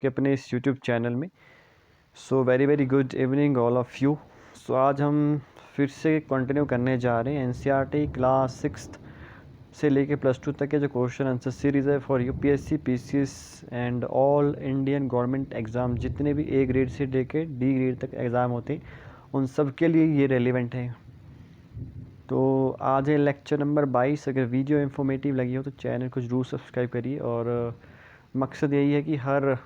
कि अपने इस यूट्यूब चैनल में। So very good evening all of you. So आज हम फिर से कंटिन्यू करने जा रहे हैं एनसीईआरटी क्लास 6 से लेके +2 तक के जो क्वेश्चन आंसर सीरीज़ है for UPSC PCS and all Indian government exam, जितने भी ए ग्रेड से लेके डी ग्रेड तक एग्ज़ाम होते हैं उन सब के लिए ये रेलिवेंट है। तो आज है लेक्चर नंबर 22। अगर वीडियो इन्फॉर्मेटिव लगी हो तो चैनल को जरूर सब्सक्राइब करिए और मकसद यही है कि हर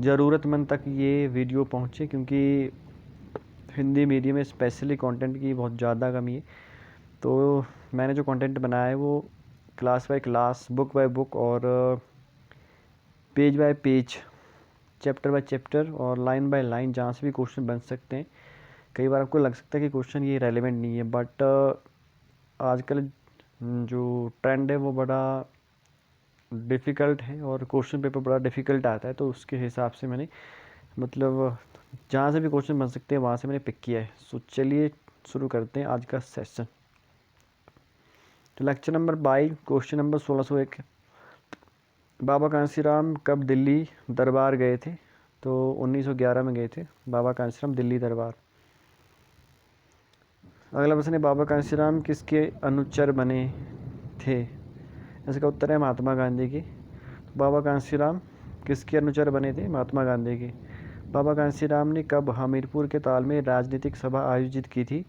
ज़रूरतमंद तक ये वीडियो पहुँचे, क्योंकि हिंदी मीडियम में स्पेशली कंटेंट की बहुत ज़्यादा कमी है। तो मैंने जो कंटेंट बनाया है वो class by class, book by book और page by page, chapter by chapter और लाइन बाय लाइन, जहाँ से भी क्वेश्चन बन सकते हैं। कई बार आपको लग सकता है कि क्वेश्चन ये रेलेवेंट नहीं है, बट आजकल जो ट्रेंड है वो बड़ा डिफ़िकल्ट है और क्वेश्चन पेपर बड़ा डिफ़िकल्ट आता है। तो उसके हिसाब से मैंने मतलब जहाँ से भी क्वेश्चन बन सकते हैं वहाँ से मैंने पिक किया है। सो चलिए शुरू करते हैं आज का सेशन। तो लेक्चर नंबर 22 क्वेश्चन नंबर 1601, बाबा कांसीराम कब दिल्ली दरबार गए थे? तो 1911 में गए थे बाबा कांसीराम दिल्ली दरबार। अगला प्रश्न है, बाबा कांसीराम किसके अनुचर बने थे? इसका उत्तर है महात्मा गांधी के। बाबा कांसीराम किसके अनुचर बने थे? महात्मा गांधी के। बाबा कांसीराम ने कब हमीरपुर के ताल में राजनीतिक सभा आयोजित की थी?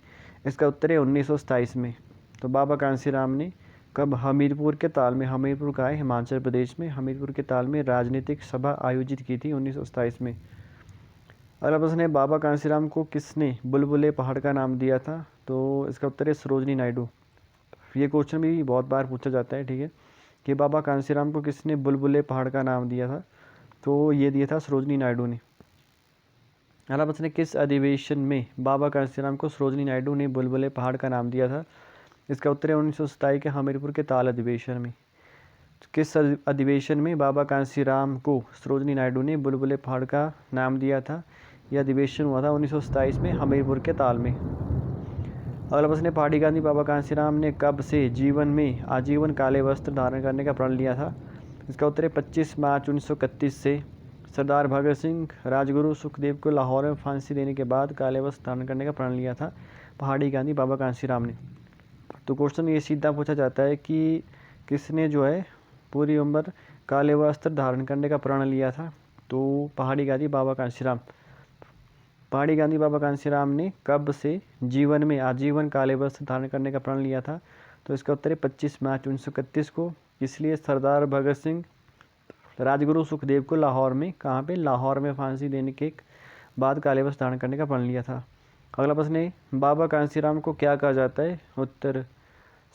इसका उत्तर है 1927 में। तो बाबा कांसीराम ने कब हमीरपुर के ताल में, हमीरपुर का है हिमाचल प्रदेश में, हमीरपुर के ताल में राजनीतिक सभा आयोजित की थी 1927 में। अगला प्रश्न है, बाबा कांसीराम को किसने बुलबुले पहाड़ का नाम दिया था? तो इसका उत्तर है सरोजनी नायडू। ये क्वेश्चन भी बहुत बार पूछा जाता है, ठीक है, कि बाबा कांसीराम को किसने बुलबुले पहाड़ का नाम दिया था? तो ये दिया था सरोजनी नायडू ने। अगला प्रश्न है, किस अधिवेशन में बाबा कांसीराम को सरोजनी नायडू ने बुलबुले पहाड़ का नाम दिया था? इसका उत्तर है 1927 के हमीरपुर के ताल अधिवेशन में। किस अधिवेशन में बाबा कांसीराम को सरोजनी नायडू ने बुलबुले पहाड़ का नाम दिया था? यह अधिवेशन हुआ था 1927 में हमीरपुर के ताल में। अगला प्रश्न है, पहाड़ी गांधी बाबा कांसीराम ने कब से जीवन में आजीवन काले वस्त्र धारण करने का प्रण लिया था? इसका उत्तर है 25 मार्च 1931 से। सरदार भगत सिंह, राजगुरु सुखदेव को लाहौर में फांसी देने के बाद काले वस्त्र धारण करने का प्रण लिया था पहाड़ी गांधी बाबा कांसीराम ने। तो क्वेश्चन ये सीधा पूछा जाता है कि किसने जो है पूरी उम्र काले वस्त्र धारण करने का प्रण लिया था? तो पहाड़ी गांधी बाबा कांसीराम। पहाड़ी गांधी बाबा कांसीराम ने कब से जीवन में आजीवन काले वस्त्र धारण करने का प्रण लिया था? तो इसका उत्तर है 25 मार्च 1931 को। इसलिए सरदार भगत सिंह, राजगुरु सुखदेव को लाहौर में, कहाँ पे? लाहौर में फांसी देने के बाद काले वस्त्र धारण करने का प्रण लिया था। अगला प्रश्न है, बाबा कांसीराम को क्या कहा जाता है? उत्तर,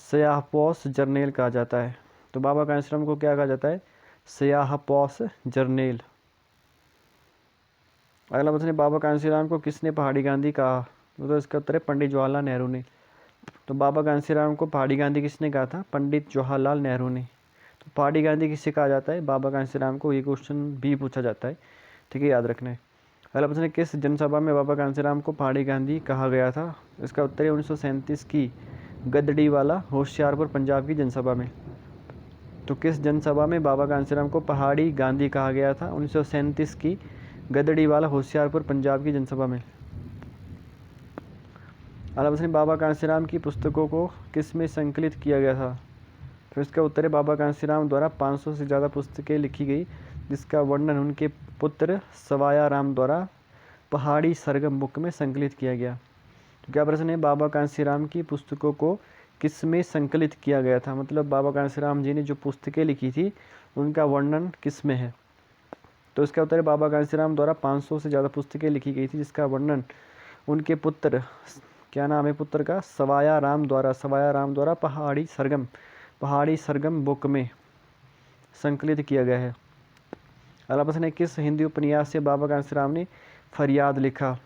स्याहपोश जर्नेल कहा जाता है। तो बाबा कांसीराम को क्या कहा जाता है? स्याहपोश जर्नेल। अगला प्रश्न है, बाबा कांसीराम को किसने पहाड़ी गांधी कहा? तो इसका उत्तर है पंडित जवाहरलाल नेहरू ने। तो बाबा कांसीराम को पहाड़ी गांधी किसने कहा था? पंडित जवाहरलाल नेहरू ने। तो पहाड़ी गांधी किससे कहा जाता है? बाबा कांसीराम को। ये क्वेश्चन भी पूछा जाता है, ठीक है, याद रखना है। अगला प्रश्न है, किस जनसभा में बाबा कांसीराम को पहाड़ी गांधी कहा गया था? इसका उत्तर है 1937 की गदड़ीवाला होशियारपुर पंजाब की जनसभा में। तो किस जनसभा में बाबा कांसीराम को पहाड़ी गांधी कहा गया था? 1937 की गदड़ीवाला होशियारपुर पंजाब की जनसभा में। अगला प्रश्न, बाबा कांसीराम की पुस्तकों को किस में संकलित किया गया था? तो इसका उत्तर है बाबा कांसीराम द्वारा 500 से ज़्यादा पुस्तकें लिखी गई, जिसका वर्णन उनके पुत्र सवाया राम द्वारा पहाड़ी सरगम बुक में संकलित किया गया। तो क्या प्रश्न है, बाबा कांसीराम की पुस्तकों को किस में संकलित किया गया था? मतलब बाबा कांसीराम जी ने जो पुस्तकें लिखी थी उनका वर्णन किस में है? तो इसका उत्तर है बाबा कांसीराम द्वारा 500 से ज़्यादा पुस्तकें लिखी गई थी, जिसका वर्णन उनके पुत्र, क्या नाम है पुत्र का? सवाया राम द्वारा पहाड़ी सरगम बुक में संकलित किया गया है। अगला प्रश्न है, किस हिंदी उपन्यास से बाबा कांसीराम ने फरियाद लिखा?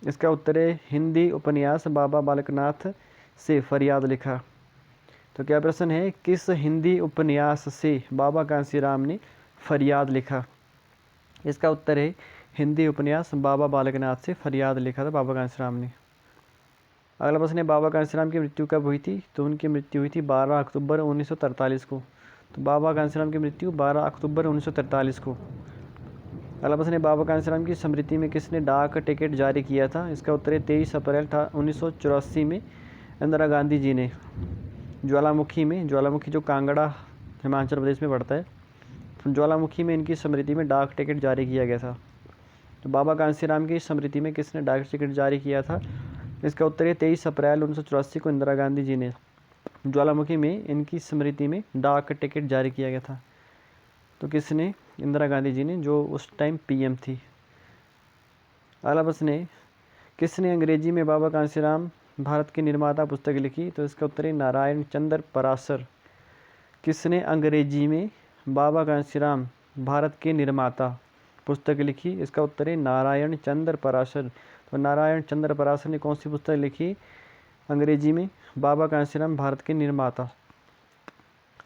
इसका उत्तर है हिंदी उपन्यास बाबा बालकनाथ से फरियाद लिखा। तो क्या प्रश्न है, किस हिंदी उपन्यास से बाबा कांसीराम ने फरियाद लिखा? इसका उत्तर है हिंदी उपन्यास बाबा बालकनाथ से फरियाद लिखा था बाबा कांसीराम ने। अगला प्रश्न है, बाबा कांसीराम की मृत्यु कब हुई थी? तो उनकी मृत्यु हुई थी 12 अक्टूबर 1943 को। तो बाबा कांसीराम की मृत्यु 12 अक्टूबर 1943 को। अगला प्रश्न है, बाबा कांसीराम की स्मृति में किसने डाक टिकट जारी किया था? इसका उत्तर है 23 अप्रैल 1984 में इंदिरा गांधी जी ने ज्वालामुखी में, ज्वालामुखी जो कांगड़ा हिमाचल प्रदेश में पड़ता है, तो ज्वालामुखी में इनकी स्मृति में डाक टिकट जारी किया गया था। तो बाबा कांसीराम की स्मृति में किसने डाक टिकट जारी किया था? इसका उत्तर है 23 अप्रैल 1984 को इंदिरा गांधी जी ने ज्वालामुखी में इनकी स्मृति में डाक टिकट जारी किया गया था। तो किसने? इंदिरा गांधी जी ने, जो उस टाइम पीएम थी। अगला प्रश्न है, किसने अंग्रेजी में बाबा कांसीराम भारत के निर्माता पुस्तक लिखी? तो इसका उत्तर है नारायण चंद्र पराशर। किसने अंग्रेजी में बाबा कांसीराम भारत के निर्माता पुस्तक लिखी? इसका उत्तर है नारायण चंद्र पराशर। तो नारायण चंद्र पराशर ने कौन सी पुस्तक लिखी अंग्रेजी में? बाबा कांसीराम भारत के निर्माता।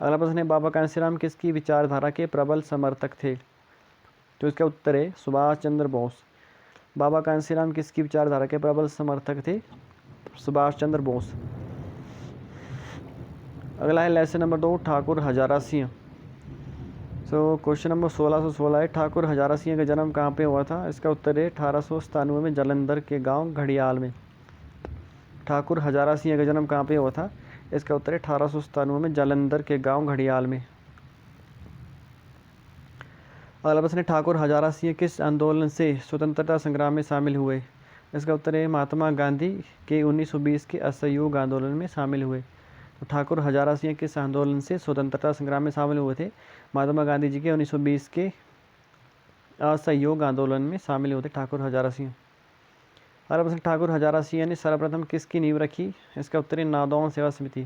अगला प्रश्न है, बाबा कांसीराम किसकी विचारधारा के प्रबल समर्थक थे? तो इसका उत्तर है सुभाष चंद्र बोस। बाबा कांसीराम किसकी विचारधारा के प्रबल समर्थक थे? सुभाष चंद्र बोस। अगला है लेसन नंबर 2, ठाकुर हजारा सिंह। तो क्वेश्चन नंबर 1616 है, ठाकुर हजारा सिंह का जन्म कहाँ पे हुआ था? इसका उत्तर है 1897 में जालंधर के गांव घड़ियाल में। ठाकुर हजारा सिंह का जन्म कहाँ पे हुआ था? इसका उत्तर है 1897 में जालंधर के गांव घड़ियाल में। अगला प्रश्न है, ठाकुर हजारा सिंह किस आंदोलन से स्वतंत्रता संग्राम में शामिल हुए? इसका उत्तर है महात्मा गांधी के 1920 के असहयोग आंदोलन में शामिल हुए। तो ठाकुर हजारा सिंह किस आंदोलन से स्वतंत्रता संग्राम में शामिल हुए थे? महात्मा गांधी जी के 1920 के असहयोग आंदोलन में शामिल हुए थे ठाकुर हजारा सिंह। अगला प्रश्न, ठाकुर हजारा सिंह ने सर्वप्रथम किसकी नींव रखी? इसका उत्तर है नादौन सेवा समिति।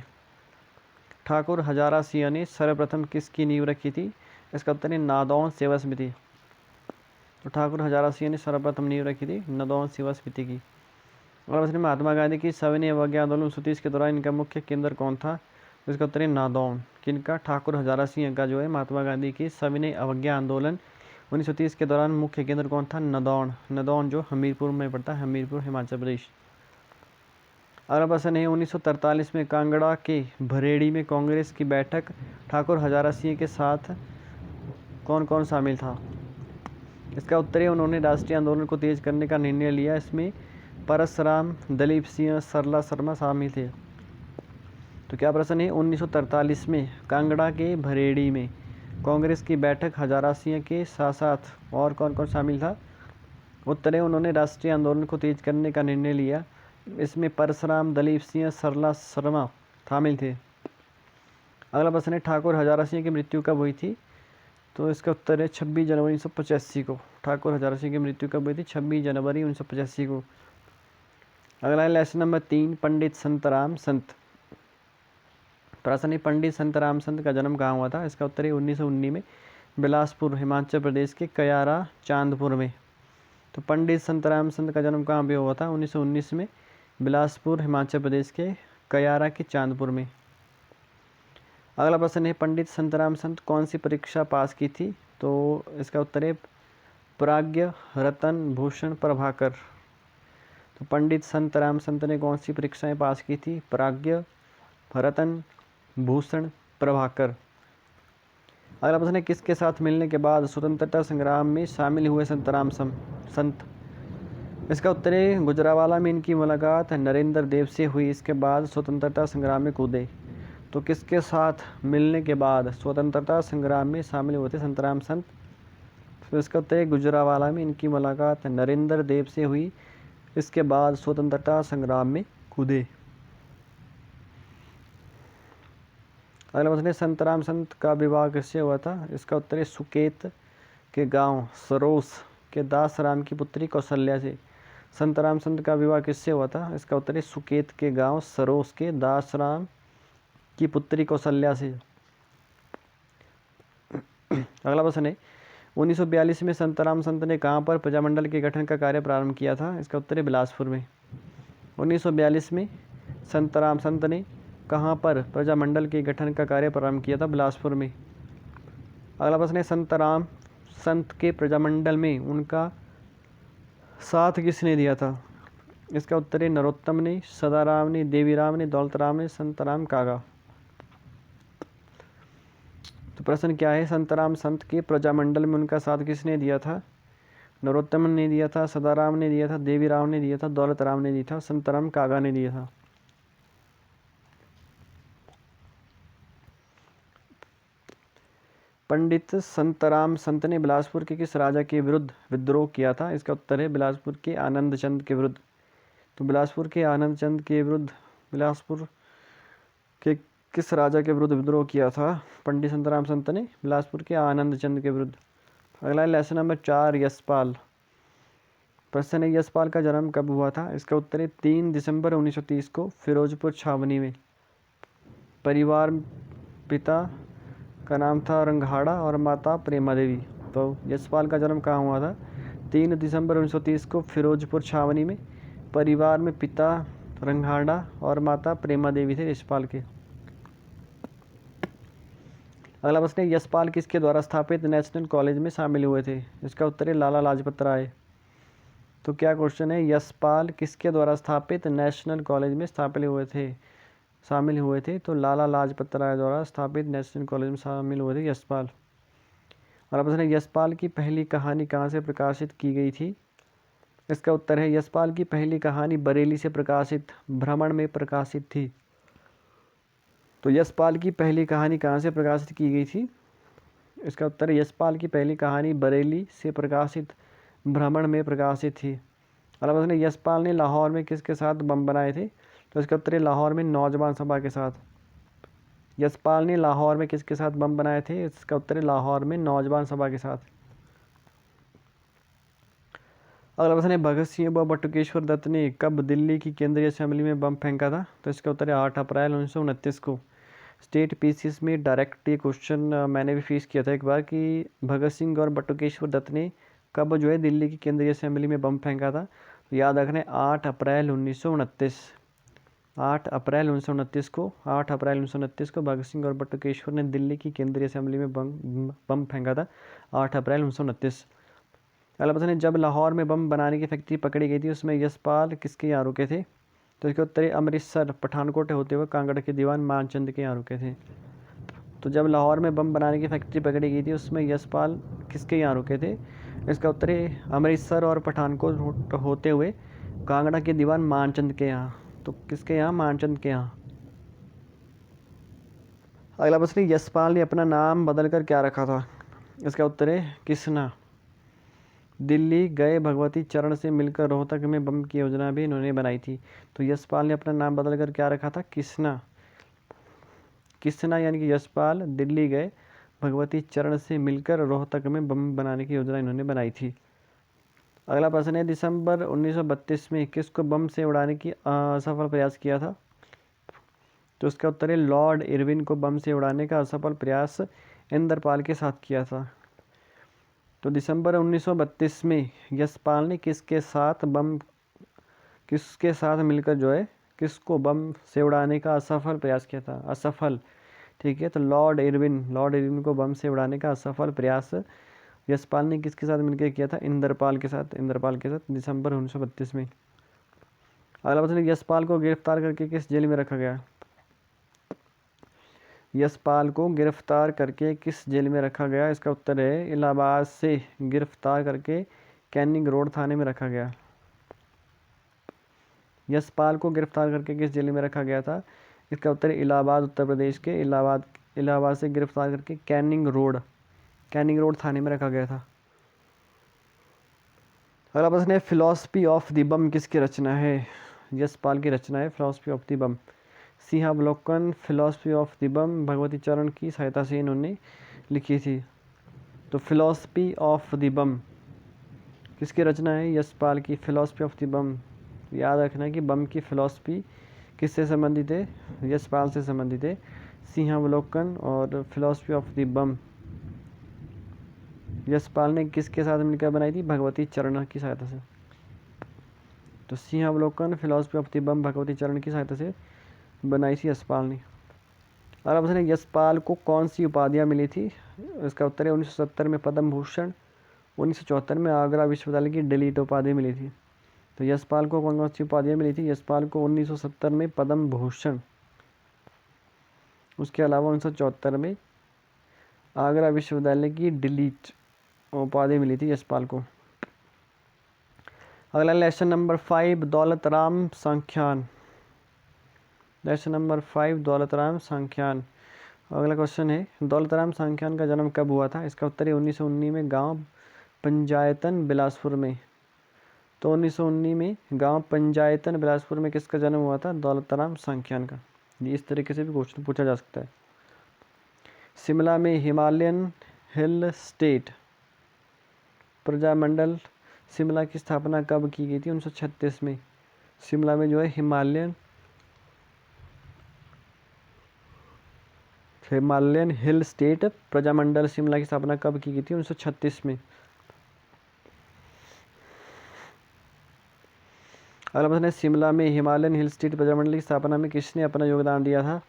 ठाकुर हजारा सिंह ने सर्वप्रथम किसकी नींव रखी थी? इसका उत्तर है नादौन सेवा समिति। तो ठाकुर हजारा सिंह ने सर्वप्रथम नींव रखी थी नादौन सेवा समिति की। अगला प्रश्न, महात्मा गांधी की सविनय अवज्ञा आंदोलन 1930 के दौरान इनका मुख्य केंद्र कौन था? इसका उत्तर है नादौन। किनका? ठाकुर हजारा सिंह का जो है महात्मा गांधी की सविनय अवज्ञा आंदोलन 1930 के दौरान मुख्य केंद्र कौन था? नादौन। नादौन जो हमीरपुर में पड़ता है, हमीरपुर हिमाचल प्रदेश। अगला प्रश्न है, 1943 में कांगड़ा के भरेड़ी में कांग्रेस की बैठक ठाकुर हजारा सिंह के साथ कौन कौन शामिल था? इसका उत्तर है उन्होंने राष्ट्रीय आंदोलन को तेज करने का निर्णय लिया। इसमें परसराम, दलीप सिंह, सरला शर्मा शामिल थे। तो क्या प्रश्न है, 1943 में कांगड़ा के भरेड़ी में कांग्रेस की बैठक हजारा सिंह के साथ साथ और कौन कौन शामिल था? उत्तर है उन्होंने राष्ट्रीय आंदोलन को तेज करने का निर्णय लिया। इसमें परसराम, दलीप सिंह, सरला शर्मा शामिल थे। अगला प्रश्न है, ठाकुर हजारा सिंह की मृत्यु कब हुई थी? तो इसका उत्तर है 26 जनवरी 1985 को। ठाकुर हजारा सिंह की मृत्यु कब हुई थी? 26 जनवरी 1985 को। अगला है लेसन नंबर 3, पंडित संतराम संत। प्रश्न है, पंडित संतराम संत का जन्म कहाँ हुआ था? इसका उत्तर है 1919 में बिलासपुर हिमाचल प्रदेश के कयारा चांदपुर में। तो पंडित संतराम संत का जन्म कहाँ पे हुआ था? 1919 में बिलासपुर हिमाचल प्रदेश के कयारा के चांदपुर में। अगला प्रश्न है, पंडित संतराम संत कौन सी परीक्षा पास की थी? तो इसका उत्तर है प्राज्ञ रतन भूषण प्रभाकर। तो पंडित संतराम संत ने कौन सी परीक्षाएं पास की थी? प्राज्ञ रतन भूषण प्रभाकर। अगला प्रश्न है, किसके साथ मिलने के बाद स्वतंत्रता संग्राम में शामिल हुए संतराम संत? इसका उत्तर है गुजरावाला में इनकी मुलाकात नरेंद्र देव से हुई। इसके बाद स्वतंत्रता संग्राम में कूदे। तो किसके साथ मिलने के बाद स्वतंत्रता संग्राम में शामिल हुए थे संतराम संत? तो इसका उत्तर है गुजरावाला में इनकी मुलाकात नरेंद्र देव से हुई। इसके बाद स्वतंत्रता संग्राम में कूदे। अगला प्रश्न है, संतराम संत का विवाह किससे हुआ था? इसका उत्तर है सुकेत के गांव सरोस के दास राम की पुत्री कौशल्या से। संतराम संत का विवाह किससे हुआ था? इसका उत्तर है सुकेत के गांव सरोस के दास राम की पुत्री कौशल्या से। अगला प्रश्न है, 1942 में संतराम संत ने कहाँ पर प्रजामंडल के गठन का कार्य प्रारंभ किया था? इसका उत्तर है बिलासपुर में। 1942 में संतराम संत ने कहाँ पर प्रजामंडल के गठन का कार्य प्रारंभ किया था? बिलासपुर में। अगला प्रश्न है, संतराम संत के प्रजामंडल में उनका साथ किसने दिया था? इसका उत्तर है नरोत्तम ने, सदाराम ने, देवीराम ने, दौलतराम ने, संतराम कागा। प्रश्न क्या है, संतराम संत के प्रजामंडल में उनका साथ किसने दिया था? नरोत्तम ने दिया था, सदाराम ने दिया था, देवीराम ने दिया था, दौलत राम ने दिया था, संतराम कागा ने दिया था। पंडित संतराम संत ने बिलासपुर के किस राजा के विरुद्ध विद्रोह किया था? इसका उत्तर है बिलासपुर के आनंद चंद के विरुद्ध। तो बिलासपुर के आनंद चंद के विरुद्ध, बिलासपुर के किस राजा के विरुद्ध विद्रोह किया था? पंडित संतराम संत ने बिलासपुर के आनंद चंद के विरुद्ध। अगला लेसन नंबर 4, यशपाल। प्रश्न है, यशपाल का जन्म कब हुआ था? इसका उत्तर है 3 दिसंबर 1930 को फिरोजपुर छावनी में। परिवार, पिता का नाम था रंघाड़ा और माता प्रेमा देवी। तो यशपाल का जन्म कहाँ हुआ था? 3 दिसंबर 1930 को फिरोजपुर छावनी में। परिवार में पिता रंघाड़ा और माता प्रेमा देवी थे यशपाल के। अगला प्रश्न है, यशपाल किसके द्वारा स्थापित नेशनल कॉलेज में शामिल हुए थे? इसका उत्तर है लाला लाजपत राय। तो क्या क्वेश्चन है, यशपाल किसके द्वारा स्थापित नेशनल कॉलेज में शामिल हुए थे? तो लाला लाजपत राय द्वारा स्थापित नेशनल कॉलेज में शामिल हुए थे यशपाल। और प्रश्न है, यशपाल की पहली कहानी कहाँ से प्रकाशित की गई थी? इसका उत्तर है यशपाल की पहली कहानी बरेली से प्रकाशित भ्रमण में प्रकाशित थी। तो यशपाल की पहली कहानी कहाँ से प्रकाशित की गई थी? इसका उत्तर है यशपाल की पहली कहानी बरेली से प्रकाशित भ्रमण में प्रकाशित थी। अगला प्रश्न है, यशपाल ने लाहौर में किसके साथ बम बनाए थे? तो इसका उत्तर है लाहौर में नौजवान सभा के साथ। यशपाल ने लाहौर में किसके साथ बम बनाए थे? इसका उत्तर है लाहौर में नौजवान सभा के साथ। अगला प्रश्न है, भगत सिंह व बटुकेश्वर दत्त ने कब दिल्ली की केंद्रीय असेंबली में बम फेंका था? तो इसका उत्तर है 8 अप्रैल 1929 को। स्टेट पीसीएस में डायरेक्ट ये क्वेश्चन मैंने भी फेस किया था एक बार कि भगत सिंह और बटुकेश्वर दत्त ने कब जो है दिल्ली की केंद्रीय असेंबली में बम फेंका था? तो याद रखना है 8 अप्रैल 1929। 8 अप्रैल 1929 को 8 अप्रैल 1929 को भगत सिंह और बटुकेश्वर ने दिल्ली की केंद्रीय असेंबली में बम फेंका था 8 अप्रैल 1929। अगला प्रश्न है, जब लाहौर में बम बनाने की फैक्ट्री पकड़ी गई थी उसमें यशपाल किसके यहाँ रुके थे? तो इसके उत्तर अमृतसर पठानकोट होते हुए कांगड़ा के दीवान मानचंद के यहाँ रुके थे। तो जब लाहौर में बम बनाने की फैक्ट्री पकड़ी गई थी उसमें यशपाल किसके यहाँ रुके थे? इसका उत्तर है अमृतसर और पठानकोट होते हुए कांगड़ा के दीवान मानचंद के यहाँ। तो किसके यहाँ? मानचंद के यहाँ। अगला प्रश्न, यशपाल ने अपना नाम बदलकर क्या रखा था? इसका उत्तर है कृष्णा। दिल्ली गए भगवती चरण से मिलकर रोहतक में बम की योजना भी इन्होंने बनाई थी। तो यशपाल ने अपना नाम बदलकर क्या रखा था? कृष्णा। कृष्णा यानी कि यशपाल दिल्ली गए भगवती चरण से मिलकर रोहतक में बम बनाने की योजना इन्होंने बनाई थी। अगला प्रश्न है, दिसंबर 1932 में किसको बम से उड़ाने की असफल प्रयास किया था? तो इसका उत्तर है लॉर्ड इरविन को बम से उड़ाने का असफल प्रयास इंद्रपाल के साथ किया था। तो दिसंबर 1932 में यशपाल ने किसके साथ मिलकर जो है किसको बम से उड़ाने का असफल प्रयास किया था? असफल, ठीक है। तो लॉर्ड इरविन को बम से उड़ाने का असफल प्रयास यशपाल ने किसके साथ मिलकर किया था? इंद्रपाल के साथ दिसंबर 1932 में। अगला प्रश्न, यशपाल को गिरफ्तार करके किस जेल में रखा गया? यशपाल को गिरफ्तार करके किस जेल में रखा गया? इसका उत्तर है इलाहाबाद से गिरफ्तार करके कैनिंग रोड थाने में रखा गया। यशपाल को गिरफ्तार करके किस जेल में रखा गया था? इसका उत्तर है इलाहाबाद, उत्तर प्रदेश के इलाहाबाद से गिरफ्तार करके कैनिंग रोड थाने में रखा गया था। अगला प्रश्न है, फिलॉसफी ऑफ द बम किसकी रचना है? यशपाल की रचना है फिलॉसफी ऑफ द बम। सिंहावलोकन philosophy of the bomb Bhagwati Charan की सहायता से इन्होंने लिखी थी। तो फिलॉसफी ऑफ द बम किसकी रचना है? यशपाल की। फिलॉसफी ऑफ द बम, याद रखना है कि बम की फिलॉसफी किससे संबंधित है? यशपाल से संबंधित है। सिंहावलोकन और फिलॉसफी ऑफ द बम यशपाल ने किसके साथ मिलकर बनाई थी? भगवती चरण की सहायता से। तो सिंहावलोकन philosophy of the bomb Bhagwati Charan की सहायता से बनाई थी यशपाल ने। अगला प्रश्न है, यशपाल को कौन सी उपाधियाँ मिली थी? इसका उत्तर है 1970 में पद्म भूषण, 1974 में आगरा विश्वविद्यालय की डिलीट उपाधि मिली थी। तो यशपाल को कौन कौन सी उपाधियाँ मिली थी? यशपाल को 1970 में पद्म भूषण, उसके अलावा 1974 में आगरा विश्वविद्यालय की डिलीट उपाधि मिली थी यशपाल को। अगला lesson number 5 Daulat Ram संख्यान। Lesson number 5 Daulat Ram संख्यान। अगला क्वेश्चन है दौलत राम संख्यान का जन्म कब हुआ था? इसका उत्तर है 1919 में गांव पंचायतन बिलासपुर में। तो 1919 में गांव पंचायतन बिलासपुर में किसका जन्म हुआ था? दौलत राम संख्यान का। ये इस तरीके से भी क्वेश्चन पूछा जा सकता है। शिमला में Himalayan hill state Prajamandal Shimla की स्थापना कब की गई थी? 1936 में। शिमला में जो है Himalayan hill state Prajamandal Shimla की स्थापना कब की गई थी? 1936 में। अगला प्रश्न है शिमला में हिमालयन हिल स्टेट प्रजामंडल की स्थापना में किसने अपना योगदान दिया था?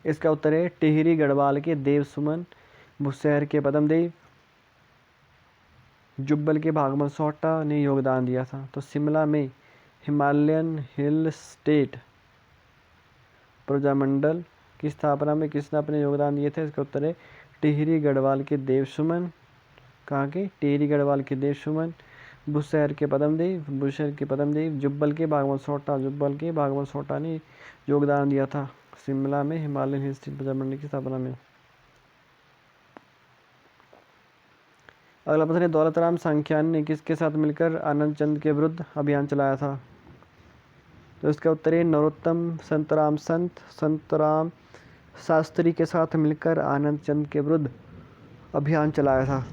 इसका उत्तर है टिहरी गढ़वाल के देव सुमन, बुशहर के पद्मदेव, जुब्बल के भागवत सोहटा ने योगदान दिया था। तो शिमला में हिमालयन हिल स्टेट प्रजामंडल की स्थापना में किसने अपने योगदान दिए थे? इसका उत्तर है टिहरी गढ़वाल के देव सुमन। कहाँ के? टिहरी गढ़वाल के देव सुमन, बुशहर के पद्मदेव, जुब्बल के भागवत सोहटा ने योगदान दिया था शिमला में हिमालयन हिल स्टेट प्रजामंडल की स्थापना में। अगला प्रश्न है दौलत राम संख्यान ने किसके साथ मिलकर आनंद चंद के विरुद्ध अभियान चलाया था? तो इसका उत्तर है नरोत्तम संतराम शास्त्री के साथ मिलकर आनंद चंद के विरुद्ध अभियान चलाया था।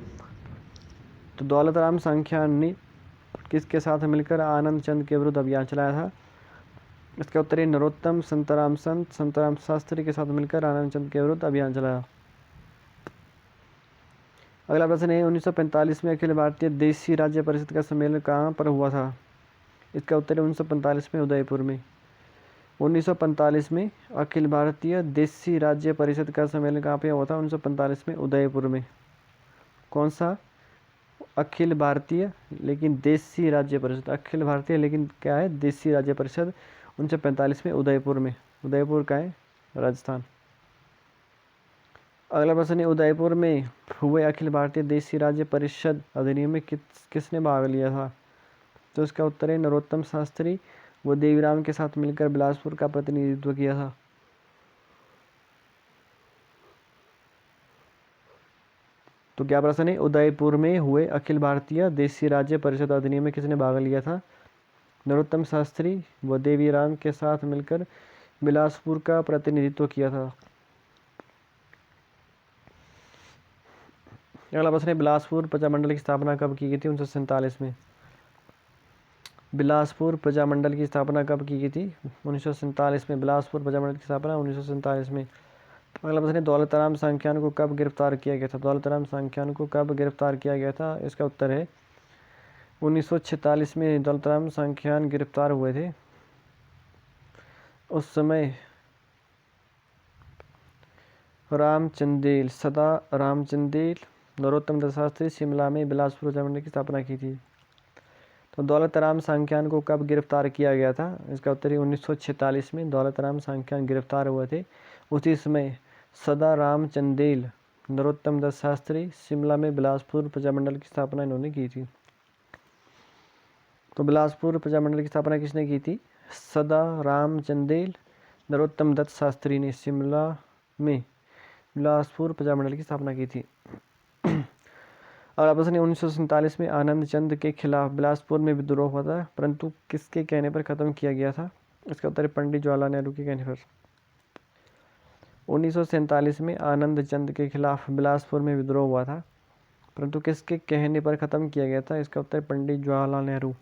तो दौलत राम संख्यान ने किसके साथ मिलकर आनंद चंद के विरुद्ध अभियान चलाया था? इसका उत्तर है नरोत्तम संतराम शास्त्री के साथ मिलकर आनंद चंद के विरुद्ध अभियान चलाया। अगला प्रश्न है 1945 में अखिल भारतीय देशी राज्य परिषद का सम्मेलन कहाँ पर हुआ था? इसका उत्तर है 1945 में उदयपुर में। 1945 में अखिल भारतीय देशी राज्य परिषद का सम्मेलन कहाँ पे हुआ था? 1945 में उदयपुर में। कौन सा? अखिल भारतीय लेकिन देशी राज्य परिषद, अखिल भारतीय लेकिन क्या है? देशी राज्य परिषद 1945 में उदयपुर में। उदयपुर का है? राजस्थान। अगला प्रश्न है उदयपुर में हुए अखिल भारतीय देशी राज्य परिषद अधिनियम में किसने भाग लिया था? तो इसका उत्तर है नरोत्तम शास्त्री व देवीराम के साथ मिलकर बिलासपुर का प्रतिनिधित्व किया था। तो क्या प्रश्न है उदयपुर में हुए अखिल भारतीय देशी राज्य परिषद अधिनियम में किसने भाग लिया था? नरोत्तम शास्त्री व देवीराम के साथ मिलकर बिलासपुर का प्रतिनिधित्व किया था। अगला प्रश्न है बिलासपुर प्रजामंडल की स्थापना कब की गई थी? 1947 में। बिलासपुर प्रजामंडल की स्थापना कब की गई थी? 1947 में। बिलासपुर प्रजामंडल की स्थापना 1947 में। अगला प्रश्न है दौलत राम संख्यान को कब गिरफ्तार किया गया था? दौलत राम संख्यान को कब गिरफ्तार किया गया था? इसका उत्तर है 1946 में दौलत राम संख्यान गिरफ्तार हुए थे। उस समय सदा रामचंदेल, नरोत्तम दत्त शास्त्री शिमला में बिलासपुर प्रजामंडल की स्थापना की थी। तो दौलत राम संख्यान को कब गिरफ्तार किया गया था? इसका उत्तर है 1946 में दौलत राम संख्यान गिरफ्तार हुए थे। उसी समय सदा रामचंदेल, नरोत्तम दत्त शास्त्री शिमला में बिलासपुर प्रजामंडल की स्थापना इन्होंने की थी। तो बिलासपुर प्रजामंडल की स्थापना किसने की थी? सदा रामचंदेल, नरोत्तम दत्त शास्त्री ने शिमला में बिलासपुर प्रजामंडल की स्थापना की थी। अगला प्रश्न 1947 में आनंद चंद के खिलाफ बिलासपुर में विद्रोह हुआ था, परंतु किसके कहने पर खत्म किया गया था? इसका उत्तर है पंडित जवाहरलाल नेहरू के कहने पर। 1947 में आनंद चंद के खिलाफ बिलासपुर में विद्रोह हुआ था, परंतु किसके कहने पर खत्म किया गया था? इसका उत्तर पंडित जवाहरलाल नेहरू।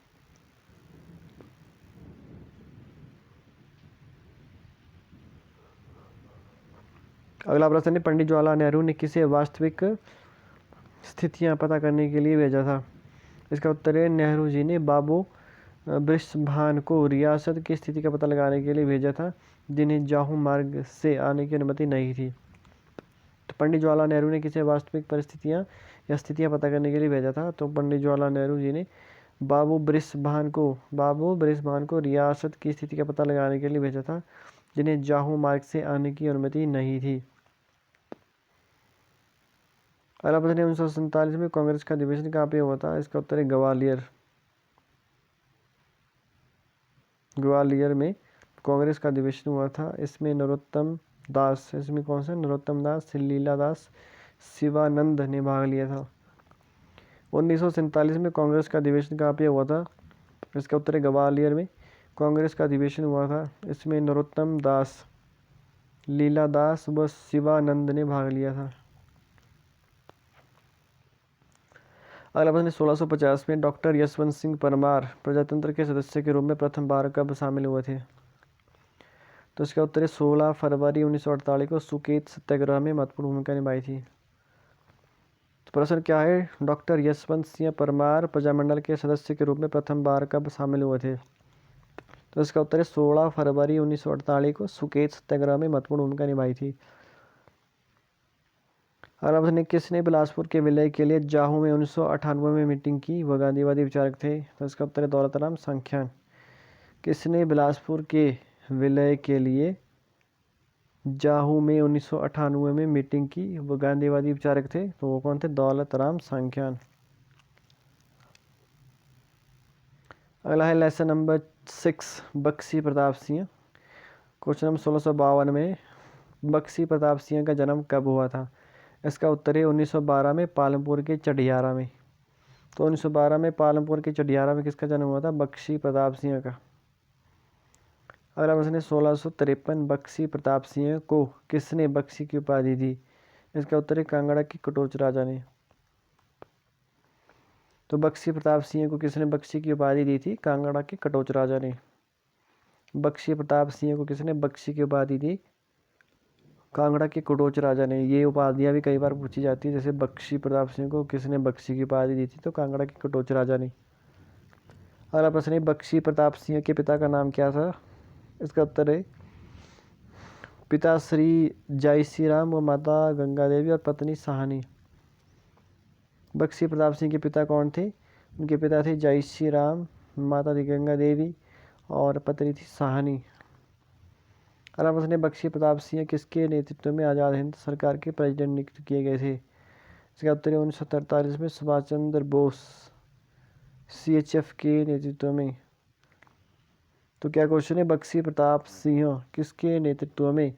अगला प्रश्न है पंडित जवाहरलाल नेहरू ने किसे वास्तविक स्थितियां पता करने के लिए भेजा था? इसका उत्तर है नेहरू जी ने बाबू ब्रिस्बेन को रियासत की स्थिति का पता लगाने के लिए भेजा था, जिन्हें जाहू मार्ग से आने की अनुमति नहीं थी। तो पंडित जवाहरलाल नेहरू ने किसे वास्तविक परिस्थितियां या स्थितियां पता करने के लिए भेजा था? तो पंडित जवाहरलाल नेहरू जी ने बाबू ब्रिस्बेन को रियासत की स्थिति का पता लगाने के लिए भेजा था, जिन्हें जाहू मार्ग से आने की अनुमति नहीं थी। अगला प्रश्न है 1947 में कांग्रेस का अधिवेशन कहाँ पे हुआ था? इसका उत्तर है ग्वालियर। ग्वालियर में कांग्रेस का अधिवेशन हुआ था। इसमें नरोत्तम दास, इसमें कौन सा? नरोत्तम दास, लीला दास, शिवानंद ने भाग लिया था। 1947 में कांग्रेस का अधिवेशन कहाँ पे हुआ था? इसका उत्तर है ग्वालियर में कांग्रेस का अधिवेशन हुआ था। इसमें नरोत्तम दास, लीला दास व शिवानंद ने भाग लिया था। अगला प्रश्न 1650 में डॉक्टर यशवंत सिंह परमार प्रजातंत्र के सदस्य के रूप में प्रथम बार कब शामिल हुए थे? तो इसका उत्तर है 16 फरवरी 1948 को सुकेत सत्याग्रह में महत्वपूर्ण भूमिका निभाई थी। तो प्रश्न क्या है? डॉक्टर यशवंत सिंह परमार प्रजामंडल के सदस्य के रूप में प्रथम बार कब शामिल हुए थे? तो इसका उत्तर है 16 फरवरी 1948 को सुकेत सत्याग्रह में महत्वपूर्ण भूमिका निभाई थी। अगला प्रश्न, किसने बिलासपुर के विलय के लिए जाहू में 1998 में मीटिंग की? वह गांधीवादी विचारक थे। तो इसका उत्तर है दौलत राम संख्यान। किसने बिलासपुर के विलय के लिए जाहू में 1998 में मीटिंग की? वह गांधीवादी विचारक थे। तो वो कौन थे? दौलत राम संख्यान। अगला है lesson number 6 Bakhshi Pratap Singh. Question number 1652 में बख्शी प्रताप सिंह का जन्म कब हुआ था? इसका उत्तर है 1912 में पालमपुर के चढ़ियारा में। तो 1912 में पालमपुर के चढ़ियारा में किसका जन्म हुआ था? बख्शी प्रताप सिंह का। अगला प्रश्न है 1653 बख्शी प्रताप सिंह को किसने बख्शी की उपाधि दी? इसका उत्तर है कांगड़ा के कटोच राजा ने। तो बख्शी प्रताप सिंह को किसने बख्शी की उपाधि दी थी? कांगड़ा के कटोच राजा ने। बख्शी प्रताप सिंह को किसने बख्शी की उपाधि दी? कांगड़ा के कटोच राजा ने। ये उपाधियां भी कई बार पूछी जाती है, जैसे बख्शी प्रताप सिंह को किसने बख्शी की उपाधि दी थी? तो कांगड़ा के कटोच राजा ने। अगला प्रश्न है बख्शी प्रताप सिंह के पिता का नाम क्या था? इसका उत्तर है पिता श्री जयसी राम व माता गंगा देवी और पत्नी साहनी। बख्शी प्रताप सिंह के पिता कौन थे? उनके पिता थे जयसी राम, माता थी गंगा देवी और पत्नी थी साहनी। अगला प्रश्न है बख्शी प्रताप सिंह किसके नेतृत्व में आज़ाद हिंद सरकार के प्रेसिडेंट नियुक्त किए गए थे? इसका उत्तर है 1943 में सुभाष चंद्र बोस CHF के नेतृत्व में। तो क्या क्वेश्चन है? बख्शी प्रताप सिंह किसके नेतृत्व में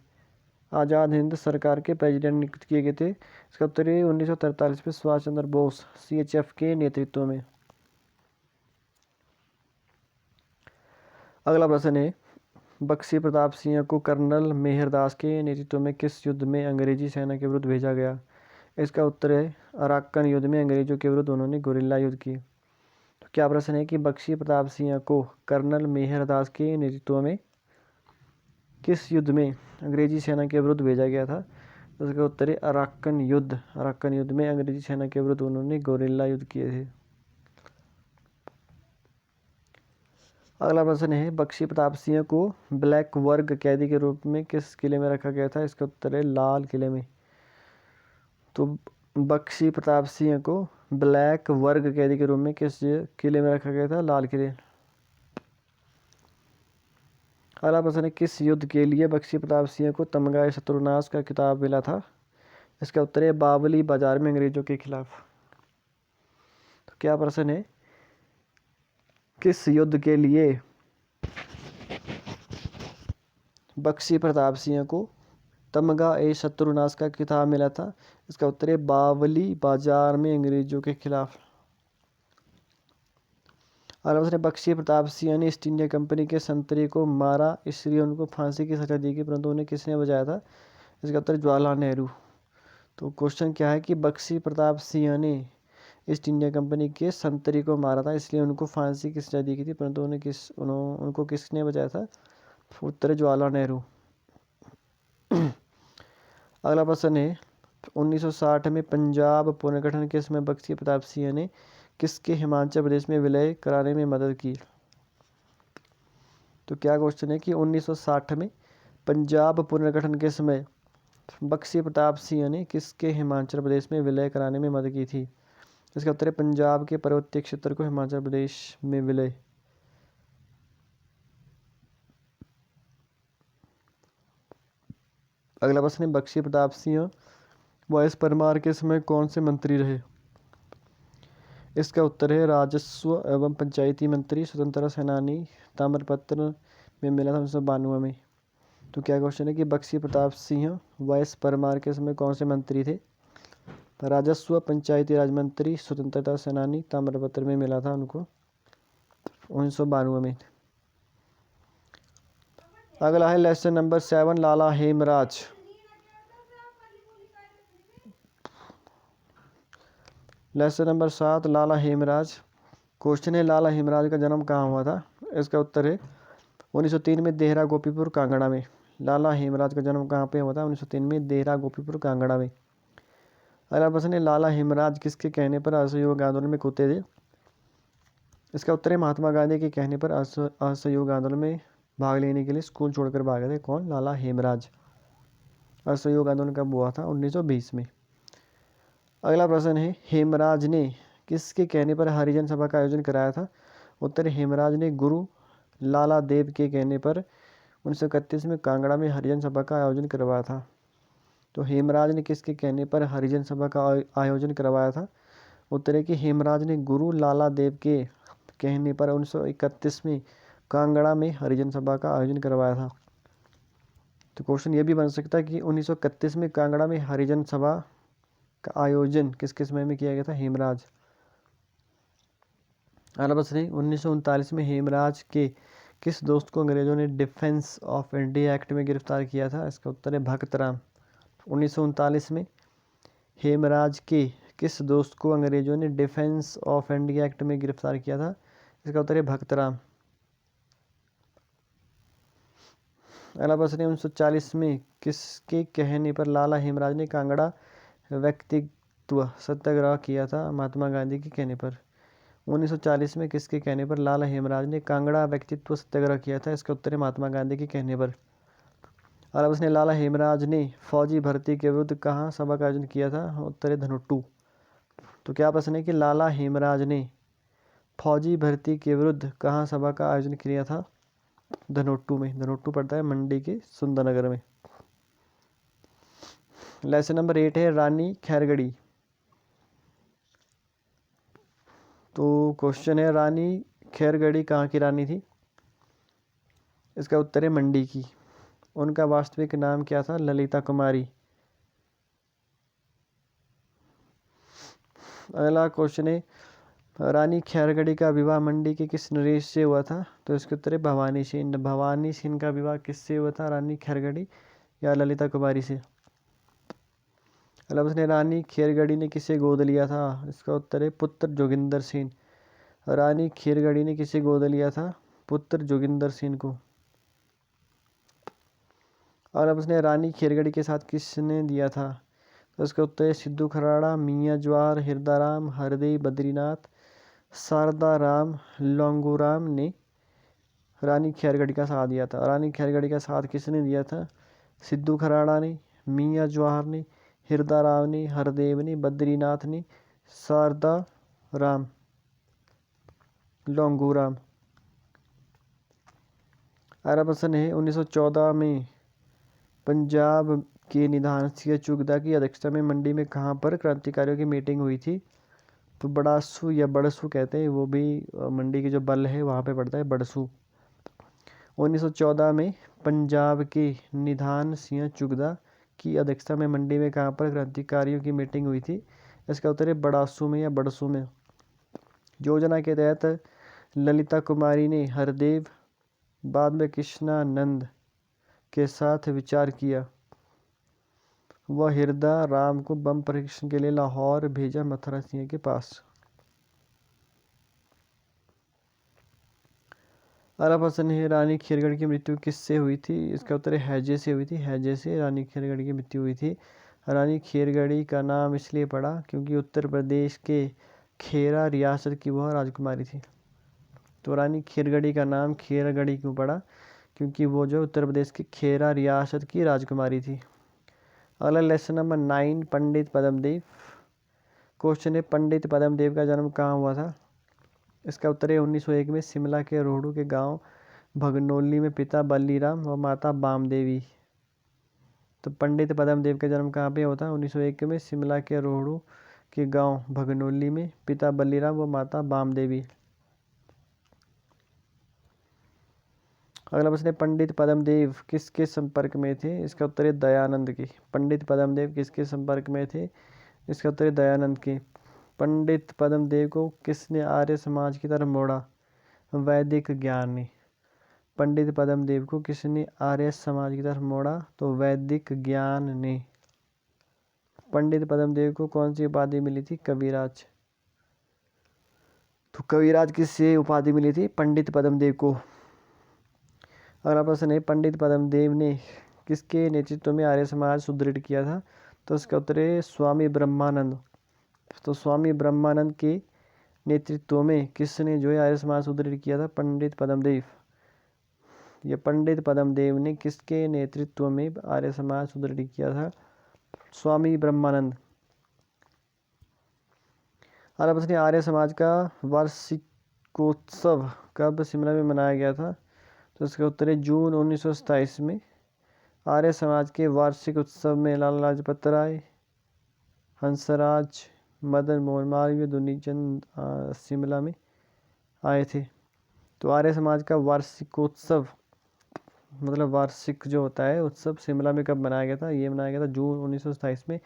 आज़ाद हिंद सरकार के प्रेसिडेंट नियुक्त किए गए थे? इसका उत्तर है 1943 में सुभाष चंद्र बोस CHF के नेतृत्व में। अगला प्रश्न है बख्शी प्रताप सिंह को कर्नल मेहरदास के नेतृत्व में किस युद्ध में अंग्रेजी सेना के विरुद्ध भेजा गया? इसका उत्तर है अराक्कन युद्ध में अंग्रेजों के विरुद्ध उन्होंने गुरिल्ला युद्ध की। तो क्या प्रश्न है कि बख्शी प्रताप सिंह को कर्नल मेहरदास के नेतृत्व में किस युद्ध में अंग्रेजी सेना के विरुद्ध भेजा गया था? तो इसका उत्तर है अराक्कन युद्ध। अराक्कन युद्ध में अंग्रेजी सेना के विरुद्ध उन्होंने गुरिल्ला युद्ध किए थे। अगला प्रश्न है बख्शी प्रताप सिंह को ब्लैक वर्ग कैदी के रूप में किस किले में रखा गया था? इसका उत्तर है लाल किले में। तो बख्शी प्रताप सिंह को ब्लैक वर्ग कैदी के रूप में किस किले में रखा गया था? लाल किले। अगला प्रश्न है किस युद्ध के लिए बख्शी प्रताप सिंह को तमगा शत्रुनाश का खिताब मिला था? इसका उत्तर है बावली बाजार में अंग्रेजों के खिलाफ। तो क्या प्रश्न है किस युद्ध के लिए बख्शी प्रताप सिंह को तमगा शत्रुनाश का खिताब मिला था? इसका उत्तर है बावली बाजार में अंग्रेजों के खिलाफ। अगला प्रश्न है बख्शी प्रताप सिंह ने ईस्ट इंडिया कंपनी के संतरी को मारा इसलिए उनको फांसी की सजा दी गई, परंतु उन्हें किसने बचाया था? इसका उत्तर जवाहरलाल नेहरू। तो क्वेश्चन क्या है कि बख्शी प्रताप सिंह ने ईस्ट इंडिया कंपनी के संतरी को मारा था इसलिए उनको फांसी की सजा दी गई थी, परंतु उनको किसने बचाया था? उत्तर है जवाहरलाल नेहरू। अगला प्रश्न है 1960 में पंजाब पुनर्गठन के समय बख्शी प्रताप सिंह ने किसके हिमाचल प्रदेश में विलय कराने में मदद की? तो क्या क्वेश्चन है कि 1960 में पंजाब पुनर्गठन के समय बख्शी प्रताप सिंह ने किसके हिमाचल प्रदेश में विलय कराने में मदद की थी? इसका उत्तर है पंजाब के पर्वतीय क्षेत्र को हिमाचल प्रदेश में विलय। अगला प्रश्न है बख्शी प्रताप सिंह वायस परमार के समय कौन से मंत्री रहे? इसका उत्तर है राजस्व एवं पंचायती मंत्री, स्वतंत्रता सेनानी, ताम्रपत्र में मिला था 1992 में। तो क्या क्वेश्चन है कि बख्शी प्रताप सिंह वायस परमार के समय कौन से मंत्री थे? राजस्व पंचायती राज मंत्री, स्वतंत्रता सेनानी, ताम्रपत्र में मिला था उनको 1992 में। अगला है लेसन नंबर 7, लाला हेमराज। लेसन नंबर 7, लाला हेमराज। क्वेश्चन है लाला हेमराज का जन्म कहाँ हुआ था? इसका उत्तर है 1903 में देहरा गोपीपुर कांगड़ा में। लाला हेमराज का जन्म कहाँ पे हुआ था? 1903 में देहरा गोपीपुर कांगड़ा में। अगला प्रश्न है लाला हेमराज किसके कहने पर असहयोग आंदोलन में कूदते थे? इसका उत्तर है महात्मा गांधी के कहने पर असहयोग आंदोलन में भाग लेने के लिए स्कूल छोड़कर भागे थे। कौन? लाला हेमराज। असहयोग आंदोलन कब हुआ था? 1920 में। अगला प्रश्न है हेमराज ने किसके कहने पर हरिजन सभा का आयोजन कराया था? उत्तर हेमराज ने गुरु लाला देव के कहने पर 1931 में कांगड़ा में हरिजन सभा का आयोजन करवाया था। तो हेमराज ने किसके कहने पर हरिजन सभा का आयोजन करवाया था? उत्तर है कि हेमराज ने गुरु लाला देव के कहने पर 1931 में कांगड़ा में हरिजन सभा का आयोजन करवाया था। तो क्वेश्चन ये भी बन सकता है कि 1931 में कांगड़ा में हरिजन सभा का आयोजन किसके समय में किया गया था? हेमराज। अगला प्रश्न है 1939 में हेमराज के किस दोस्त को अंग्रेजों ने डिफेंस ऑफ इंडिया एक्ट में गिरफ्तार किया था? इसका उत्तर है भक्तराम। 1939 में हेमराज के किस दोस्त को अंग्रेजों ने डिफेंस ऑफ इंडिया एक्ट में गिरफ्तार किया था? इसका उत्तर है भक्तराम। अगला प्रश्न है 1940 में किसके कहने पर लाला हेमराज ने कांगड़ा व्यक्तित्व सत्याग्रह किया था? महात्मा गांधी के कहने पर। 1940 में किसके कहने पर लाला हेमराज ने कांगड़ा व्यक्तित्व सत्याग्रह किया था? इसका उत्तर है महात्मा गांधी के कहने पर। अगला प्रश्न है लाला हेमराज ने फौजी भर्ती के विरुद्ध कहाँ सभा का आयोजन किया था? उत्तर है धनोटू। तो क्या प्रश्न है कि लाला हेमराज ने फौजी भर्ती के विरुद्ध कहाँ सभा का आयोजन किया था? धनोटू में। धनोटू पड़ता है मंडी के सुंदरनगर में। लेसन नंबर 8 है रानी खैरगढ़ी। तो क्वेश्चन है रानी खैरगढ़ी कहाँ की रानी थी? इसका उत्तर है मंडी की। उनका वास्तविक नाम क्या था? ललिता कुमारी। अगला क्वेश्चन है रानी खैरगढ़ी का विवाह मंडी के किस नरेश से हुआ था? तो इसके उत्तर है भवानी सिंह। भवानी सिंह का विवाह किससे हुआ था? रानी खैरगढ़ी या ललिता कुमारी से? अगला प्रश्न है रानी खैरगढ़ी ने किसे गोद लिया था? इसका उत्तर है पुत्र जोगिंदर सिंह। रानी खैरगढ़ी ने किसे गोद लिया था? पुत्र जोगिंदर सिंह को। अगला प्रश्न है रानी खैरगढ़ी के साथ किसने दिया था? तो इसका उत्तर है सिद्धू खराड़ा, मियाँ जवाहर, हिरदाराम, हरदेव बद्रीनाथ, शारदा राम लोंगूराम ने रानी खैरगढ़ी का साथ दिया था। रानी खैरगढ़ी का साथ किसने दिया था? सिद्धू खराड़ा ने, मियाँ जवाहर ने, हिरदाराम ने, हरदेव ने, बद्रीनाथ ने, शारदा राम लोंगूराम। अगला प्रश्न है 1914 में पंजाब के निधान सिंह चुगदा की अध्यक्षता में मंडी में कहाँ पर क्रांतिकारियों की मीटिंग हुई थी? तो बड़ासू या बड़सू कहते हैं, वो भी मंडी की जो बल है वहाँ पे पड़ता है बड़सू। 1914 में पंजाब के निधान सिंह चुगदा की अध्यक्षता में मंडी में कहाँ पर क्रांतिकारियों की मीटिंग हुई थी? इसका उत्तर है बड़ासू में या बड़सू में। योजना के तहत ललिता कुमारी ने हरदेव बाद में कृष्णानंद के साथ विचार किया। वह हिरदा राम को बम परीक्षण के लिए लाहौर भेजा मथुरा सिंह के पास। अगला प्रश्न है रानी खैरगढ़ की मृत्यु किससे हुई थी? इसका उत्तर है हैजे से हुई थी। हैजे से रानी खैरगढ़ की मृत्यु हुई थी। रानी खैरगढ़ी का नाम इसलिए पड़ा क्योंकि उत्तर प्रदेश के खेरा रियासत की वह राजकुमारी थी। तो रानी खैरगढ़ी का नाम खैरगढ़ी क्यों पड़ा? क्योंकि वो जो उत्तर प्रदेश की खेरा रियासत की राजकुमारी थी। अगला लेसन नंबर 9 पंडित पद्मदेव। क्वेश्चन है पंडित पद्मदेव का जन्म कहाँ हुआ था? इसका उत्तर है 1901 में शिमला के रोहड़ू के गांव भगनोली में पिता बल्लीराम व माता बामदेवी। तो पंडित पद्म देव का जन्म कहाँ पे होता है? 1901 में शिमला के रोहड़ू के गांव भगनोली में। पिता बलीराम व माता बाम देवी। अगला प्रश्न है, पंडित पद्म देव किसके संपर्क में थे? इसका उत्तर है दयानंद की। पंडित पद्म देव किसके संपर्क में थे? इसका उत्तर है दयानंद की। पंडित पद्म देव को किसने आर्य समाज की तरफ मोड़ा? वैदिक ज्ञान ने। पंडित पद्म देव को किसने आर्य समाज की तरफ मोड़ा? तो वैदिक ज्ञान ने। पंडित पद्म देव को कौन सी उपाधि मिली थी? कविराज। तो कविराज किससे उपाधि मिली थी? पंडित पद्म देव को। अगला प्रश्न है, पंडित पद्म देव ने किसके नेतृत्व में आर्य समाज सुदृढ़ किया था? तो इसका उत्तर है स्वामी ब्रह्मानंद। तो स्वामी ब्रह्मानंद के नेतृत्व में किसने जो है आर्य समाज सुदृढ़ किया था? पंडित पद्म देव। ये पंडित पद्म देव ने किसके नेतृत्व में आर्य समाज सुदृढ़ किया था? स्वामी ब्रह्मानंद। अगला प्रश्न, आर्य समाज का वार्षिकोत्सव कब शिमला में मनाया गया था? तो इसका उत्तर है जून 1927 में। आर्य समाज के वार्षिक उत्सव में लाला लाजपत राय, हंसराज, मदन मोहन मालवीय, दुनीचंद शिमला में आए थे। तो आर्य समाज का वार्षिकोत्सव मतलब वार्षिक जो होता है उत्सव शिमला में कब मनाया गया था? ये मनाया गया था जून 1927 में।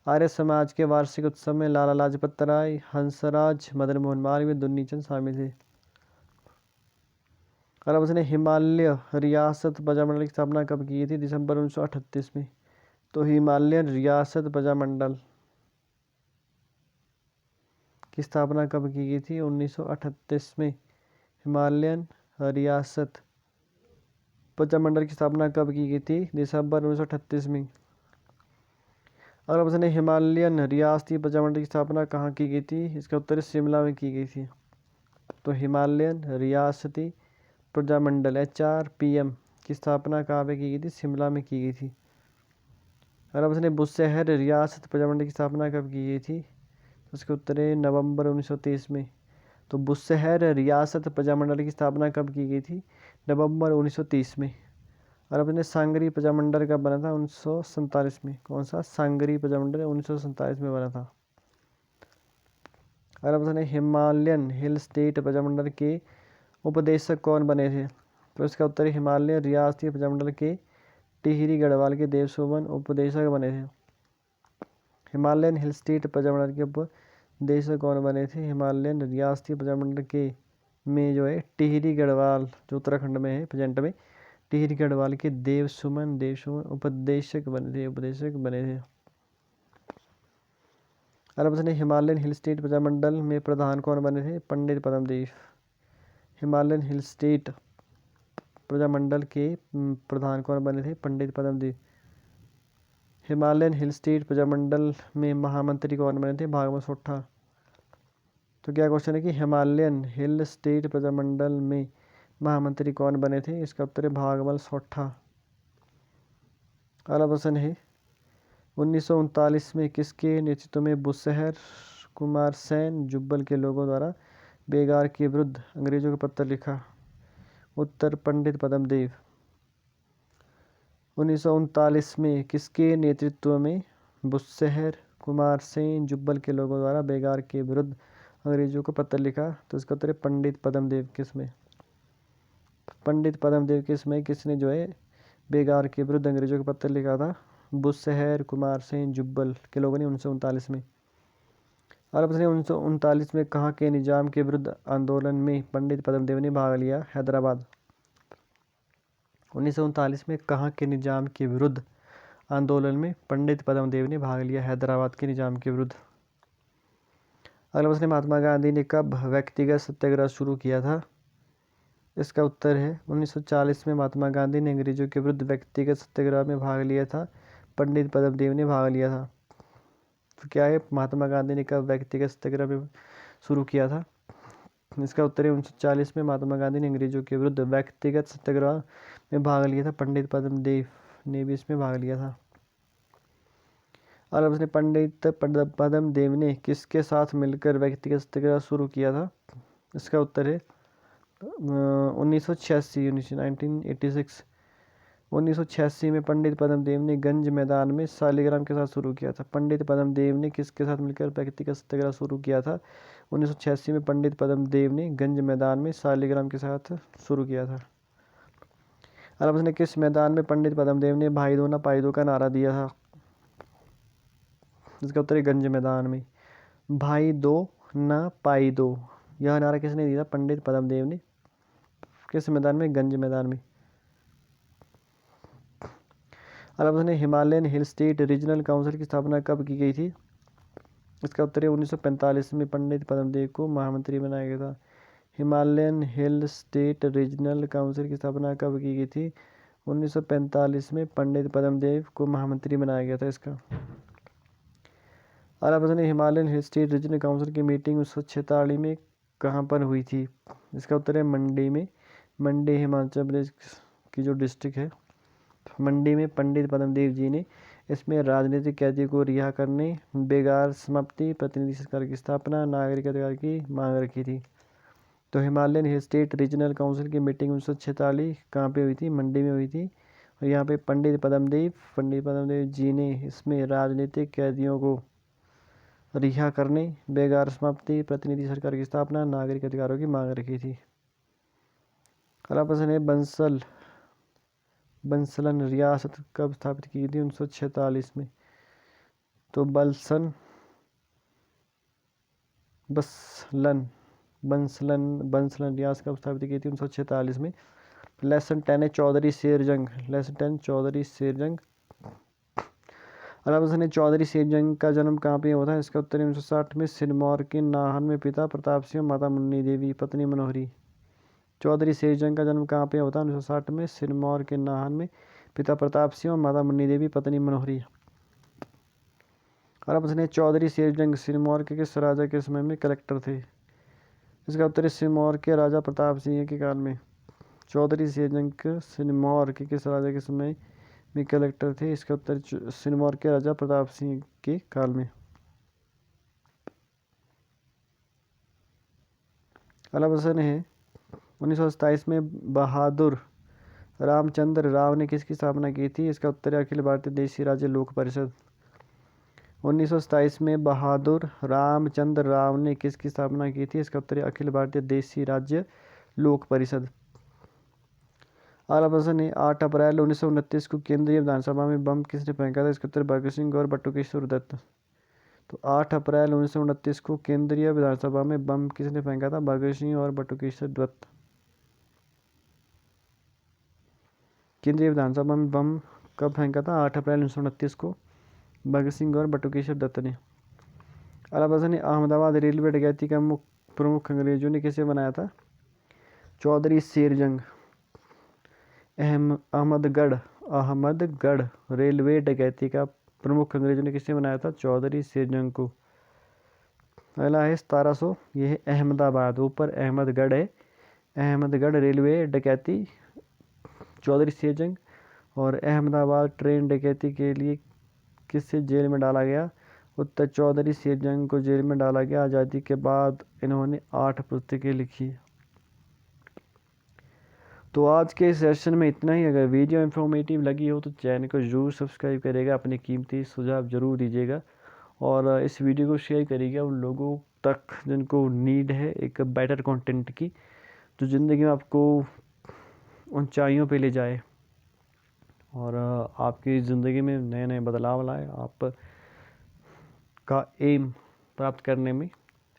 आर्य समाज के वार्षिक उत्सव में लाला लाजपत राय, हंसराज, मदन मोहन मालवीय, दुनीचंद शामिल थे। अगला प्रश्न है, हिमालय रियासत प्रजामंडल की स्थापना कब की थी? दिसंबर 1938 में। तो हिमालयन रियासत प्रजामंडल की स्थापना कब की गई थी? 1938 में। हिमालयन रियासत प्रजामंडल की स्थापना कब की गई थी? दिसंबर 1938 में। अगला प्रश्न है, हिमालयन रियासती प्रजामंडल की स्थापना कहाँ की गई थी? इसका उत्तर शिमला में की गई थी। तो हिमालयन रियासती प्रजामंडल HRPM की स्थापना कहाँ पे की गई थी? शिमला में की गई थी। अगला प्रश्न है, बुशहर रियासत प्रजामंडल की स्थापना कब की गई थी? तो इसका उत्तर है नवंबर 1930 में। तो बुशहर रियासत प्रजामंडल की स्थापना कब की गई थी? नवंबर 1930 में। और अपने सांगरी प्रजामंडल कब बना था? 1947 में। कौन सा? सांगरी प्रजामंडल 1947 में बना था। अगला प्रश्न है, हिमालयन हिल स्टेट प्रजामंडल के उपदेशक कौन बने थे? तो इसका उत्तर है हिमालयन रियासती प्रजामंडल के टिहरी गढ़वाल के देवसुमन उपदेशक बने थे। हिमालयन हिल स्टेट प्रजामंडल के उपदेशक कौन बने थे? हिमालयन रियासती प्रजामंडल के में जो है टिहरी गढ़वाल जो उत्तराखंड में है प्रेजेंट में, टिहरी गढ़वाल के देवसुमन उपदेशक बने थे। अगला प्रश्न है, हिमालयन हिल स्टेट प्रजामंडल में प्रधान कौन बने थे? पंडित पद्म देव। हिमालयन हिल स्टेट प्रजामंडल के प्रधान कौन बने थे? पंडित पद्म देव। हिमालयन हिल स्टेट प्रजामंडल में महामंत्री कौन बने थे? भागवत सोठा। तो क्या क्वेश्चन है कि हिमालयन हिल स्टेट प्रजामंडल में महामंत्री कौन बने थे? इसका उत्तर है भागवत सोठा। अगला प्रश्न है, 1939 में किसके नेतृत्व में बुशहर कुमार सेन जुब्बल के लोगों द्वारा बेगार के विरुद्ध अंग्रेजों को पत्र लिखा? उत्तर पंडित पद्म देव। 1939 में किसके नेतृत्व में बुशहर कुमार सेन जुब्बल के लोगों द्वारा बेगार के विरुद्ध अंग्रेजों को पत्र लिखा? तो इसका उत्तर है पंडित पद्म देव। किसमें? पंडित पद्म देव किसमें किसने जो है बेगार के विरुद्ध अंग्रेजों को पत्र लिखा था? बुशहर कुमार सेन जुब्बल के लोगों ने 1939 में। और अब 1939 में कहाँ के निजाम के विरुद्ध आंदोलन में पंडित पद्म देव ने भाग लिया? हैदराबाद। 1939 में कहाँ के निजाम के विरुद्ध आंदोलन में पंडित पद्म देव ने भाग लिया? हैदराबाद के निजाम के विरुद्ध। अगला प्रश्न, महात्मा गांधी ने कब व्यक्तिगत सत्याग्रह शुरू किया था? इसका उत्तर है 1940 में महात्मा गांधी ने अंग्रेजों के विरुद्ध व्यक्तिगत सत्याग्रह में भाग लिया था। पंडित पद्म देव ने भाग लिया था। तो क्या है, महात्मा गांधी ने कब व्यक्तिगत सत्याग्रह में शुरू किया था? इसका उत्तर है 1940 में महात्मा गांधी ने अंग्रेजों के विरुद्ध व्यक्तिगत सत्याग्रह में भाग लिया था। पंडित पद्म देव ने भी इसमें भाग लिया था। और उसने पंडित पद्म देव ने किसके साथ मिलकर व्यक्तिगत सत्याग्रह शुरू किया था? इसका उत्तर है 1986 1986 1986 में पंडित पद्मदेव ने गंज मैदान में शालिग्राम के साथ शुरू किया था। पंडित पद्मदेव ने किसके साथ मिलकर व्यक्तिगत सत्याग्रह शुरू किया था? 1986 में पंडित पद्मदेव ने गंज मैदान में शालिग्राम के साथ शुरू किया था। अब उसने किस मैदान में पंडित पद्मदेव ने भाई दो ना पाई दो का नारा दिया था? इसका उत्तर है गंज मैदान में। भाई दो ना पाई दो, यह नारा किसने दिया? पंडित पद्मदेव ने। किस मैदान में? गंज मैदान में। अब उसने Himalayan hill state regional council की स्थापना कब की गई थी? इसका उत्तर है 1945 में पंडित पद्मदेव को महामंत्री बनाया गया था। Himalayan hill state regional council की स्थापना कब की गई थी? 1945 में पंडित पद्मदेव को महामंत्री बनाया गया था इसका। और अब उसने Himalayan hill state regional council की मीटिंग 1946 में कहाँ पर हुई थी? इसका उत्तर है मंडी में। मंडी हिमाचल प्रदेश की जो डिस्ट्रिक्ट है, मंडी में पंडित पद्मदेव जी ने इसमें राजनीतिक कैदियों को रिहा करने, बेगार समाप्ति, प्रतिनिधि सरकार की स्थापना, नागरिक अधिकार की मांग रखी थी। तो Himalayan hill state regional council की मीटिंग 1946 कहाँ पे हुई थी? मंडी में हुई थी। और यहाँ पे पंडित पद्मदेव जी ने इसमें राजनीतिक कैदियों को रिहा करने, बेगार समाप्ति, प्रतिनिधि सरकार की स्थापना, नागरिक अधिकारों की मांग रखी थी। अगला प्रश्न है बंसलन रियासत कब स्थापित की गई थी? 1946 में। तो बंसलन रियासत कब स्थापित की थी? 1946 में। लेसन 10 है चौधरी शेर जंग। लेसन 10 चौधरी शेर जंग। अलावा ने चौधरी शेर जंग का जन्म कहाँ पे हुआ था? इसका उत्तर 1960 में सिरमौर के नाहन में। पिता प्रताप सिंह, माता मुन्नी देवी, पत्नी मनोहरी। चौधरी शेर जंग का जन्म कहाँ पे होता है? 1960 में सिरमौर के नाहन में। पिता प्रताप सिंह और माता मुन्नी देवी, पत्नी मनोहरी। और अब उसने चौधरी शेर जंग सिरमौर के किस राजा के समय में कलेक्टर थे? इसका उत्तर है सिरमौर के राजा प्रताप सिंह के काल में। चौधरी शेर जंग सिरमौर के किस राजा के समय में कलेक्टर थे? इसका उत्तर सिरमौर के राजा प्रताप सिंह के काल में। अगला प्रश्न है 1927 में बहादुर रामचंद्र राव ने किसकी स्थापना की थी? इसका उत्तर है अखिल भारतीय देशी राज्य लोक परिषद। 1927 में बहादुर रामचंद्र राव ने किसकी स्थापना की थी? इसका उत्तर है अखिल भारतीय देशी राज्य लोक परिषद। अगला प्रश्न है 8 अप्रैल 1929 को केंद्रीय विधानसभा में बम किसने फेंका था? इसका उत्तर भगत सिंह और बटुकेश्वर दत्त। तो 8 अप्रैल 1929 को केंद्रीय विधानसभा में बम किसने फेंका था? भगत सिंह और बटुकेश्वर दत्त। केंद्रीय विधानसभा में बम कब फेंका था? 8 अप्रैल 1929 को भगत सिंह और बटुकेश्वर दत्त ने। अगला प्रश्न है अहमदाबाद रेलवे डकैती का प्रमुख अंग्रेजों ने किसे बनाया था? चौधरी शेर जंग। अहमदगढ़ रेलवे डकैती का प्रमुख अंग्रेजों ने किसे बनाया था? चौधरी शेर जंग को। अगला है 1700, यह है अहमदाबाद, ऊपर अहमदगढ़ है। अहमदगढ़ रेलवे डकैती चौधरी शेर जंग। और अहमदाबाद ट्रेन डकैती के लिए किससे जेल में डाला गया? उत्तर चौधरी शेर जंग को जेल में डाला गया। आज़ादी के बाद इन्होंने 8 पुस्तकें लिखी। तो आज के सेशन में इतना ही। अगर वीडियो इन्फॉर्मेटिव लगी हो तो चैनल को ज़रूर सब्सक्राइब करेगा, अपने कीमती सुझाव ज़रूर दीजिएगा और इस वीडियो को शेयर करिएगा उन लोगों तक जिनको नीड है एक बेटर कंटेंट की, जो ज़िंदगी में आपको ऊंचाइयों पे ले जाए और आपकी ज़िंदगी में नए नए बदलाव लाए, आप का एम प्राप्त करने में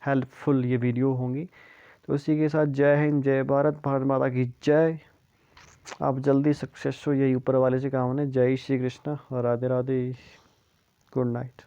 हेल्पफुल ये वीडियो होंगी। तो इसी के साथ जय हिंद, जय भारत, भारत माता की जय। आप जल्दी सक्सेस हो, यही ऊपर वाले से कामना है। जय श्री कृष्ण और राधे राधे। Good night.